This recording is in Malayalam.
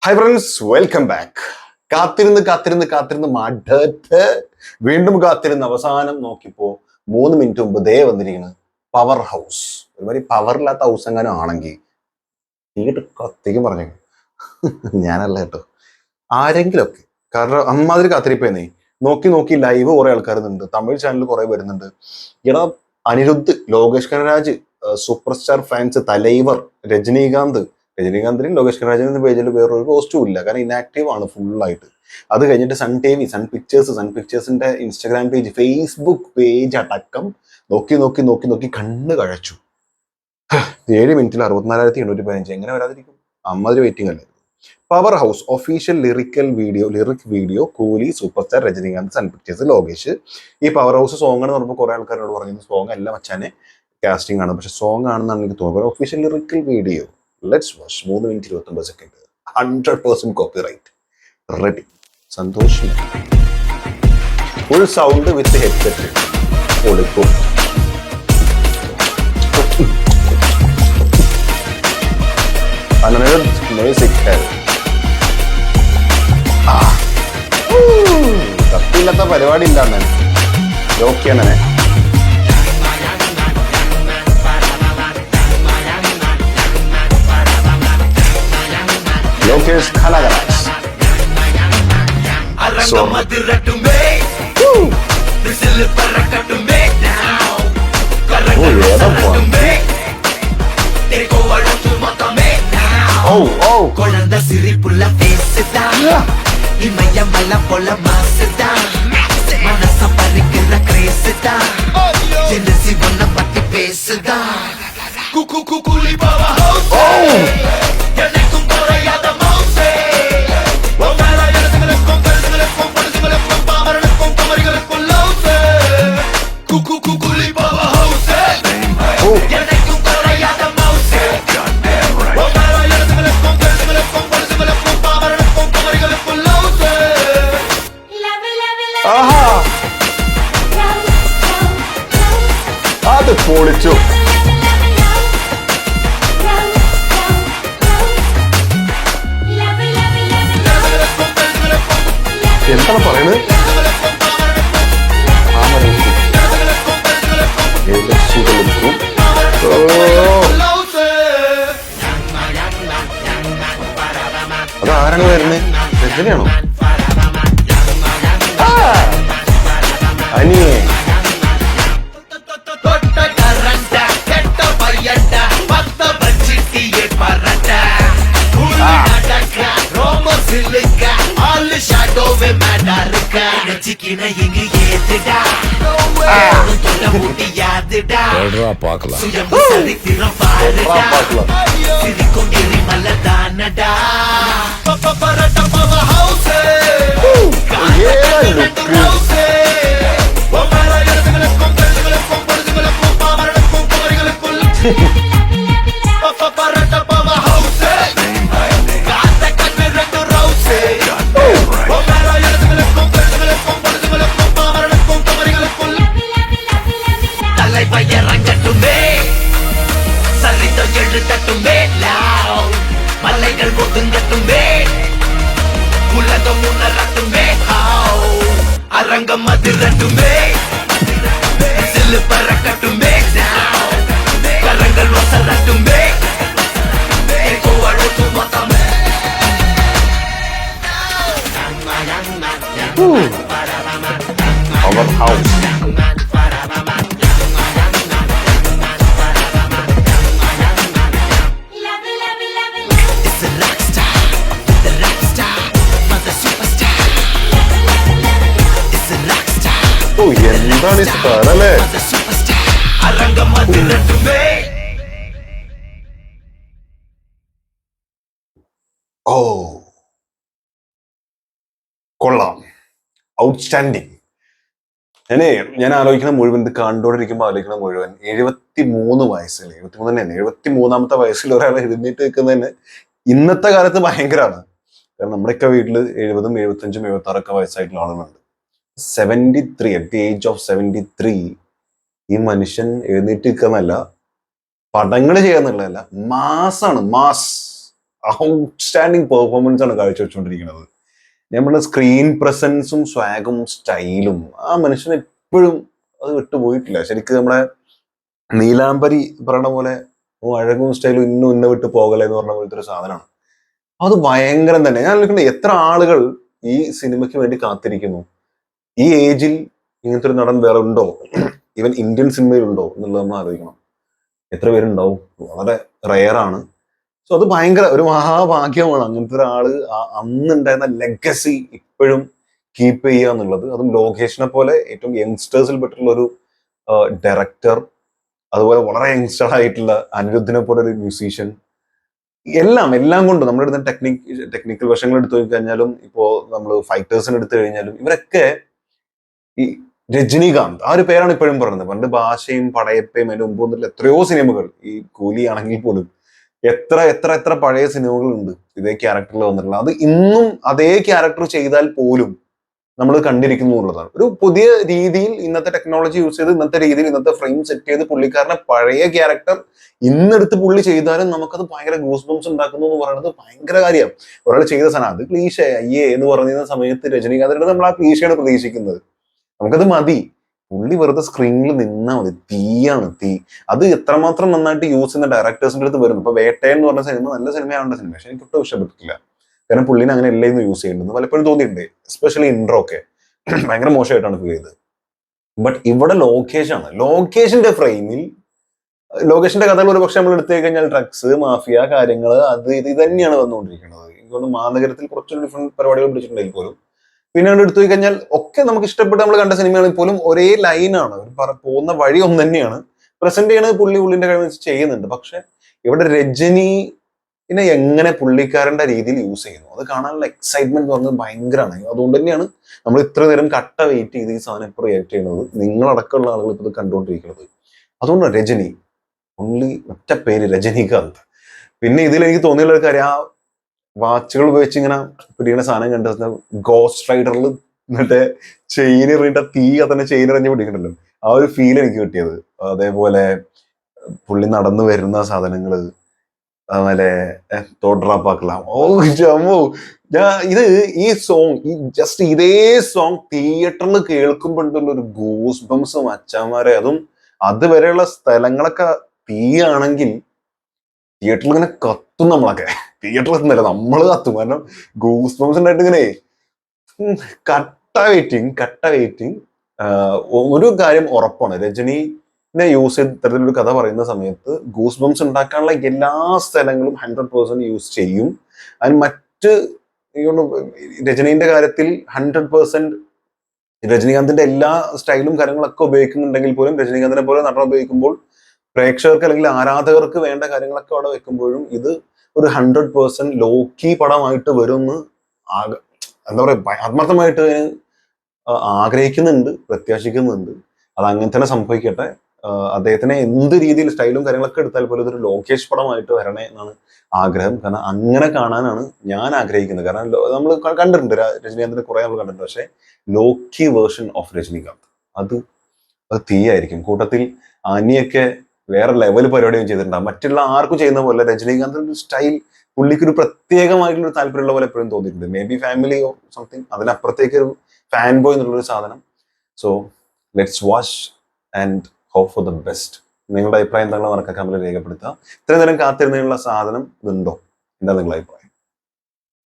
Hi friends, welcome back. കാത്തിരുന്ന് മടുത്ത് വീണ്ടും കാത്തിരുന്ന് അവസാനം നോക്കിപ്പോ 3 മിനിറ്റ് മുമ്പ് ദേ വന്നിരിക്കുന്നത് പവർ ഹൗസ്. ഒരുമാതിരി പവറില്ലാത്ത ഹൗസ് എങ്ങാനും ആണെങ്കിൽ തീട്ട് കത്തിക്കും പറഞ്ഞു. ഞാനല്ല കേട്ടോ, ആരെങ്കിലുമൊക്കെ. കാരണം അമ്മാതിരി കാത്തിരിപ്പേന്നേ. നോക്കി ലൈവ് കുറെ ആൾക്കാരുന്നുണ്ട്, തമിഴ് ചാനൽ കുറെ വരുന്നുണ്ട്. ഇവിടെ Anirudh, Lokesh Kanagaraj, super star fans, Thalaivar, രജനീകാന്തിനും ലോകേഷ് കനരാജിന്റെ പേജിൽ വേറൊരു പോസ്റ്റും ഇല്ല, കാരണം ഇനാക്റ്റീവ് ആണ് ഫുള്ളായിട്ട്. അത് കഴിഞ്ഞിട്ട് സൺ ടി വി, സൺ പിക്ചേഴ്സിന്റെ ഇൻസ്റ്റാഗ്രാം പേജ്, ഫേസ്ബുക്ക് പേജ് അടക്കം നോക്കി കണ്ണ് കഴച്ചു. 7 മിനിറ്റിൽ 64,815 എങ്ങനെ വരാതിരിക്കും? അമ്മാതിരി വെയിറ്റിംഗ് അല്ലേ. Power house official lyric video Coolie, super star, Rajinikanth, Sun Pictures, Lokesh. ഈ പവർ ഹൗസ് സോങ് ആണെന്ന് പറഞ്ഞപ്പോൾ കുറെ ആൾക്കാരോട് പറഞ്ഞു സോങ് അല്ല മച്ചാനെ, കാസ്റ്റിംഗ് ആണ്. പക്ഷെ സോങ് ആണെന്നാണ് എനിക്ക് തോന്നുന്നത്. Official lyrical video. Let's watch. 3 minute 29 second. 100% copyright. Ready. സന്തോഷം. ഫുൾ സൗണ്ട് വിത്ത് ഹെഡ്സെറ്റ് കൊടുക്കും. കത്തിയില്ലാത്ത പരിപാടി ഇല്ലാന്നെ. ഓക്കെയാണ്. Lokesh Kanagaraj. So, குழந்தை சிரிப்புள்ள பேசுதா, இமயமல போல மாசுதா, மனச பறிக்கிற கிரேசுதா, ஜெனசி ஒன்ன பத்தி பேசுதா. குலி பாவா எனக்கும் குறையாத மவுசே, ஒவ்வொரு இடத்துகளுக்கும் கருதுகளுக்கும் பொழுதுகளுக்கும் பாமரனுக்கும் குமரிகளுக்கும் லவுசே. குலி பாவா ஹவுசே எனக்கும் குறையாத மவுசே, ஒவ்வொரு இடத்துகளுக்கும் கருதுகளுக்கும் பொழுதுகளுக்கும் பாமரனுக்கும் குமரிகளுக்கும் லவுசே. ആഹാ, അത് പൊളിച്ചു. എന്താണ് പറയുന്നത്? അതാരാണ് വരുന്നത്? രജനിയാണോ? അനിയേ மலைகள் ஒதுங்கட்டுமே, உலகம் உணரட்டுமே, அரங்கம் அதிரட்டுமே, சில்லு பறக்கட்டுமே, கரங்கள் வசரட்டுமே, கோவழத்து மொத்தமே. Power House. എന്താണ് ഈ സ്ഥലല്ലേ? ഓ കൊള്ളാം, ഔട്ട്സ്റ്റാൻഡിങ്. ഞാൻ ആലോചിക്കുന്ന മുഴുവൻ, ഇത് കണ്ടോണ്ടിരിക്കുമ്പോൾ ആലോചിക്കുന്ന മുഴുവൻ 73 വയസ്സിൽ, 73 തന്നെയാണ്, 73ാമത്തെ വയസ്സിൽ ഒരാൾ എഴുന്നേറ്റ് നിൽക്കുന്നതിന് ഇന്നത്തെ കാലത്ത് ഭയങ്കരമാണ്. കാരണം നമ്മുടെയൊക്കെ വീട്ടില് 70, 75, 76 വയസ്സായിട്ടുള്ള ആളുകളുണ്ട്. 73, അറ്റ് ദി ഏജ് ഓഫ് 73 ഈ മനുഷ്യൻ എഴുന്നേറ്റ് നിൽക്കുന്നതല്ല, പടങ്ങൾ ചെയ്യാന്നുള്ളതല്ല, മാസ്. ഔട്ട്സ്റ്റാൻഡിങ് പെർഫോമൻസ് ആണ് കാഴ്ചവെച്ചുകൊണ്ടിരിക്കുന്നത്. നമ്മുടെ സ്ക്രീൻ പ്രസൻസും സ്വാഗും സ്റ്റൈലും ആ മനുഷ്യന് എപ്പോഴും അത് വിട്ടുപോയിട്ടില്ല. ശരിക്കും നമ്മുടെ നീലാംബരി പറയണ പോലെ അഴകും സ്റ്റൈലും ഇന്നും ഇന്ന വിട്ട് പോകല എന്ന് പറഞ്ഞ പോലത്തെ ഒരു സാധനമാണ്. അത് ഭയങ്കരം തന്നെ. ഞാൻ ആലോചിക്കുന്നത് എത്ര ആളുകൾ ഈ സിനിമയ്ക്ക് വേണ്ടി കാത്തിരിക്കുന്നു. ഈ ഏജിൽ ഇങ്ങനത്തെ ഒരു നടൻ വേറെ ഉണ്ടോ, ഈവൻ ഇന്ത്യൻ സിനിമയിൽ ഉണ്ടോ എന്നുള്ളത് നമ്മൾ ആലോചിക്കണം. എത്ര പേരുണ്ടാവും? വളരെ റെയറാണ്. സോ അത് ഭയങ്കര ഒരു മഹാഭാഗ്യമാണ് അങ്ങനത്തെ ഒരാള് അന്നുണ്ടായിരുന്ന ലെഗസി ഇപ്പോഴും കീപ്പ് ചെയ്യുക എന്നുള്ളത്. അതും ലോകേഷിനെ പോലെ ഏറ്റവും യങ്സ്റ്റേഴ്സിൽ പെട്ടുള്ള ഒരു ഡയറക്ടർ, അതുപോലെ വളരെ യങ്സ്റ്റർ ആയിട്ടുള്ള അനിരുദ്ധിനെ പോലെ ഒരു മ്യൂസീഷ്യൻ, എല്ലാം കൊണ്ട് നമ്മുടെ അടുത്ത് ടെക്നിക്കൽ വശങ്ങൾ എടുത്തു കഴിഞ്ഞാലും ഇപ്പോ നമ്മൾ ഫൈറ്റേഴ്സിനെ എടുത്തു കഴിഞ്ഞാലും ഇവരൊക്കെ ഈ രജനീകാന്ത് ആ ഒരു പേരാണ് ഇപ്പോഴും പറയുന്നത്. പണ്ട് ഭാഷയും പടയപ്പയും അതിന്റെ മുമ്പ് വന്നിട്ടുള്ള എത്രയോ സിനിമകൾ, ഈ കൂലി ആണെങ്കിൽ പോലും എത്ര എത്ര എത്ര പഴയ സിനിമകളുണ്ട് ഇതേ ക്യാരക്ടറിൽ വന്നിട്ടുള്ള. അത് ഇന്നും അതേ ക്യാരക്ടർ ചെയ്താൽ പോലും നമ്മൾ കണ്ടിരിക്കുന്നു എന്നുള്ളതാണ്. ഒരു പുതിയ രീതിയിൽ ഇന്നത്തെ ടെക്നോളജി യൂസ് ചെയ്ത് ഇന്നത്തെ രീതിയിൽ ഇന്നത്തെ ഫ്രെയിം സെറ്റ് ചെയ്ത് പുള്ളിക്കാരനെ പഴയ ക്യാരക്ടർ ഇന്നെടുത്ത് പുള്ളി ചെയ്താലും നമുക്കത് ഭയങ്കര ഗൂസ് ബംസ് ഉണ്ടാക്കുന്നു എന്ന് പറയുന്നത് ഭയങ്കര കാര്യമാണ്. ഒരാൾ ചെയ്ത സാധനം അത് ക്ലീശ അയ്യേ എന്ന് പറയുന്ന സമയത്ത് രജനീകാന്തിന്റെ നമ്മൾ ആ ക്ലീശയാണ് പ്രതീക്ഷിക്കുന്നത്. നമുക്കത് മതി. പുള്ളി വെറുതെ സ്ക്രീനിൽ നിന്നാ മതി. തീയാണ് തീ. അത് എത്രമാത്രം നന്നായിട്ട് യൂസ് ചെയ്യുന്ന ഡയറക്ടേഴ്സിന്റെ അടുത്ത് വരുന്നു. ഇപ്പൊ വേട്ടയൻ എന്ന് പറഞ്ഞ സിനിമ നല്ല സിനിമയാണ് സിനിമ, പക്ഷെ എനിക്ക് ഒട്ടും ഇഷ്ടപ്പെട്ടിട്ടില്ല. കാരണം പുള്ളിനെ അങ്ങനെ എല്ലായിരുന്നു യൂസ് ചെയ്യേണ്ടത് പലപ്പോഴും തോന്നിയിട്ടുണ്ട്. എസ്പെഷ്യലി ഇൻട്രോ ഒക്കെ ഭയങ്കര മോശമായിട്ടാണ് ഫീൽ ചെയ്തത്. ബട്ട് ഇവിടെ ലോകേഷാണ്. ലോകേഷിന്റെ ഫ്രെയിമിൽ ലോകേഷിന്റെ കഥകൾ ഒരു പക്ഷെ നമ്മൾ എടുത്തു കഴിഞ്ഞാൽ ഡ്രഗ്സ് മാഫിയ കാര്യങ്ങൾ അത് ഇത് തന്നെയാണ് വന്നുകൊണ്ടിരിക്കുന്നത്. എനിക്കൊന്ന് മാനഗരത്തിൽ കുറച്ചൊരു ഡിഫറെന്റ് പരിപാടികൾ പിടിച്ചിട്ടുണ്ടെങ്കിൽ പോലും പിന്നെ എടുത്തു കഴിഞ്ഞാൽ ഒക്കെ നമുക്ക് ഇഷ്ടപ്പെട്ട് നമ്മൾ കണ്ട സിനിമയാണെങ്കിൽ പോലും ഒരേ ലൈനാണ്, പോകുന്ന വഴി ഒന്ന് തന്നെയാണ്. പ്രസന്റ് ചെയ്യണത് പുള്ളിന്റെ കഴിവ് വെച്ച് ചെയ്യുന്നുണ്ട്. പക്ഷെ ഇവിടെ രജനിനെ എങ്ങനെ പുള്ളിക്കാരന്റെ രീതിയിൽ യൂസ് ചെയ്യുന്നു അത് കാണാനുള്ള എക്സൈറ്റ്മെന്റ് എന്ന് പറഞ്ഞത് ഭയങ്കരമാണ്. അതുകൊണ്ട് തന്നെയാണ് നമ്മൾ ഇത്ര നേരം കട്ട വെയിറ്റ് ചെയ്ത് ഈ സാധനം ഇപ്പോൾ റിയാക്ട് ചെയ്യുന്നത്, നിങ്ങളടക്കമുള്ള ആളുകൾ ഇപ്പോൾ ഇത് കണ്ടുകൊണ്ടിരിക്കുന്നത്. അതുകൊണ്ടാണ് രജനി ഓൺലി ഒറ്റ പേര് രജനീകാന്ത്. പിന്നെ ഇതിൽ എനിക്ക് തോന്നിയുള്ള ഒരു കാര്യം, ആ വാച്ചുകൾ ഉപയോഗിച്ച് ഇങ്ങനെ പിടിക്കുന്ന സാധനം കണ്ടു ഗോസ്റ്റ് റൈഡറിൽ മറ്റേ ചെയിൻ എറിഞ്ഞിട്ട് തീ തന്നെ ചെയിൻ എറിഞ്ഞ് പിടിക്കണല്ലോ, ആ ഒരു ഫീൽ എനിക്ക് കിട്ടിയത്. അതേപോലെ പുള്ളി നടന്നു വരുന്ന സാധനങ്ങള്, അതുപോലെ തോട്രാപ്പാക്കലാം. ഓ ജമ്മു, ഇത് ഈ സോങ് ജസ്റ്റ് ഇതേ സോങ് തിയേറ്ററിൽ കേൾക്കുമ്പോഴുള്ള ഒരു ഗൂസ് ബംസും അച്ഛന്മാരെ, അതും അതുവരെയുള്ള സ്ഥലങ്ങളൊക്കെ തീയാണെങ്കിൽ തിയേറ്ററിൽ ഇങ്ങനെ കത്തും. നമ്മളൊക്കെ തിയേറ്ററിൽ എത്തുന്നില്ല, നമ്മള് കത്തും. കാരണം ഗൂസ് ബംസ് ഉണ്ടായിട്ട് ഇങ്ങനെ കട്ട വെയിറ്റിംഗ്. ഒരു കാര്യം ഉറപ്പാണ്, രജനീനെ യൂസ് ചെയ്ത് ഇത്തരത്തിലൊരു കഥ പറയുന്ന സമയത്ത് ഗൂസ് ബംസ് ഉണ്ടാക്കാനുള്ള എല്ലാ സ്ഥലങ്ങളും 100% യൂസ് ചെയ്യും. അതിന് മറ്റ് രജനീന്റെ കാര്യത്തിൽ 100% രജനീകാന്തിന്റെ എല്ലാ സ്റ്റൈലും കാര്യങ്ങളൊക്കെ ഉപയോഗിക്കുന്നുണ്ടെങ്കിൽ പോലും രജനീകാന്തിനെ പോലെ നടൻ ഉപയോഗിക്കുമ്പോൾ പ്രേക്ഷകർക്ക് അല്ലെങ്കിൽ ആരാധകർക്ക് വേണ്ട കാര്യങ്ങളൊക്കെ അവിടെ വെക്കുമ്പോഴും ഇത് ഒരു 100% ലോക്കി പടമായിട്ട് വരുമെന്ന് എന്താ പറയാ ആത്മാർത്ഥമായിട്ട് ആഗ്രഹിക്കുന്നുണ്ട്, പ്രത്യാശിക്കുന്നുണ്ട്. അത് അങ്ങനെ തന്നെ സംഭവിക്കട്ടെ. അദ്ദേഹത്തിനെ എന്ത് രീതിയിൽ സ്റ്റൈലും കാര്യങ്ങളൊക്കെ എടുത്താൽ പോലും ഇതൊരു ലോകേഷ് പടമായിട്ട് വരണേ എന്നാണ് ആഗ്രഹം. കാരണം അങ്ങനെ കാണാനാണ് ഞാൻ ആഗ്രഹിക്കുന്നത്. കാരണം നമ്മൾ കണ്ടിട്ടുണ്ട് രജനീകാന്തിനെ കുറെ നമ്മൾ കണ്ടിട്ടുണ്ട്, പക്ഷെ ലോക്കി വേർഷൻ ഓഫ് രജനീകാന്ത് അത് തീയായിരിക്കും. കൂട്ടത്തിൽ അനിയൊക്കെ വേറെ ലെവൽ പരിപാടിയും ചെയ്തിട്ടുണ്ടാകും. മറ്റുള്ള ആർക്കും ചെയ്യുന്ന പോലെ രജനീകാന്തിന്റെ സ്റ്റൈൽ പുള്ളിക്ക് ഒരു പ്രത്യേകമായിട്ടുള്ള ഒരു താല്പര്യമുള്ള പോലെ എപ്പോഴും തോന്നിയിട്ടുണ്ട്. May be family or something, അതിനപ്പുറത്തേക്ക് ഒരു ഫാൻ ബോയ് എന്നുള്ളൊരു സാധനം. So let's watch and hope for the best. നിങ്ങളുടെ അഭിപ്രായം എന്താണെന്ന് മറക്കാൻ കമന്റിൽ രേഖപ്പെടുത്തുക. ഇത്രയും നേരം കാത്തിരുന്നതിനുള്ള സാധനം ഇതുണ്ടോ? എന്താ നിങ്ങളുടെ അഭിപ്രായം?